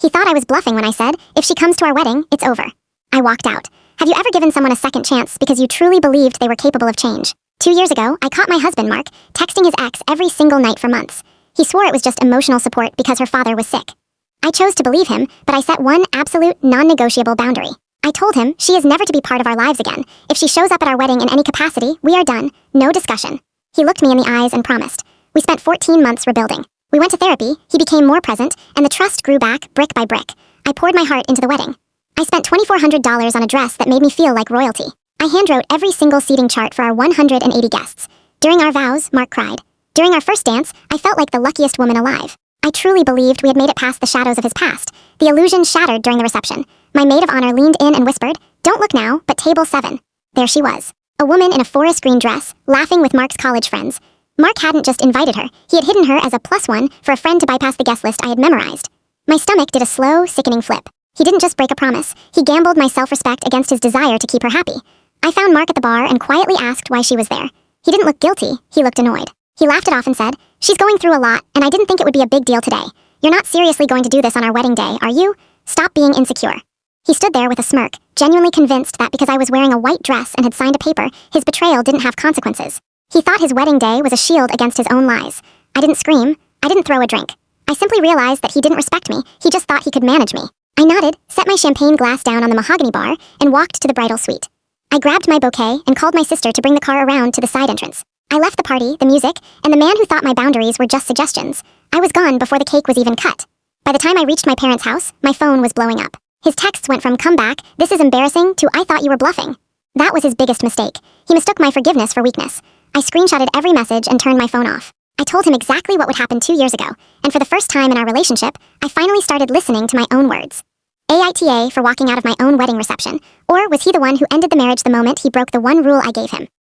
He thought I was bluffing when I said, if she comes to our wedding, it's over. I walked out. Have you ever given someone a second chance because you truly believed they were capable of change? 2 years ago, I caught my husband, Mark, texting his ex every single night for months. He swore it was just emotional support because her father was sick. I chose to believe him, but I set one absolute, non-negotiable boundary. I told him she is never to be part of our lives again. If she shows up at our wedding in any capacity, we are done. No discussion. He looked me in the eyes and promised. We spent 14 months rebuilding. We went to therapy, he became more present, and the trust grew back brick by brick. I poured my heart into the wedding. I spent $2,400 on a dress that made me feel like royalty. I handwrote every single seating chart for our 180 guests. During our vows, Mark cried. During our first dance, I felt like the luckiest woman alive. I truly believed we had made it past the shadows of his past. The illusion shattered during the reception. My maid of honor leaned in and whispered, "Don't look now, but table 7. There she was. A woman in a forest green dress, laughing with Mark's college friends. Mark hadn't just invited her, he had hidden her as a +1 for a friend to bypass the guest list I had memorized. My stomach did a slow, sickening flip. He didn't just break a promise, he gambled my self-respect against his desire to keep her happy. I found Mark at the bar and quietly asked why she was there. He didn't look guilty, he looked annoyed. He laughed it off and said, "She's going through a lot, and I didn't think it would be a big deal today. You're not seriously going to do this on our wedding day, are you? Stop being insecure." He stood there with a smirk, genuinely convinced that because I was wearing a white dress and had signed a paper, his betrayal didn't have consequences. He thought his wedding day was a shield against his own lies. I didn't scream, I didn't throw a drink. I simply realized that he didn't respect me, he just thought he could manage me. I nodded, set my champagne glass down on the mahogany bar, and walked to the bridal suite. I grabbed my bouquet and called my sister to bring the car around to the side entrance. I left the party, the music, and the man who thought my boundaries were just suggestions. I was gone before the cake was even cut. By the time I reached my parents' house, my phone was blowing up. His texts went from "come back, this is embarrassing" to "I thought you were bluffing." That was his biggest mistake. He mistook my forgiveness for weakness. I screenshotted every message and turned my phone off. I told him exactly what would happen 2 years ago, and for the first time in our relationship, I finally started listening to my own words. AITA for walking out of my own wedding reception, or was he the one who ended the marriage the moment he broke the one rule I gave him?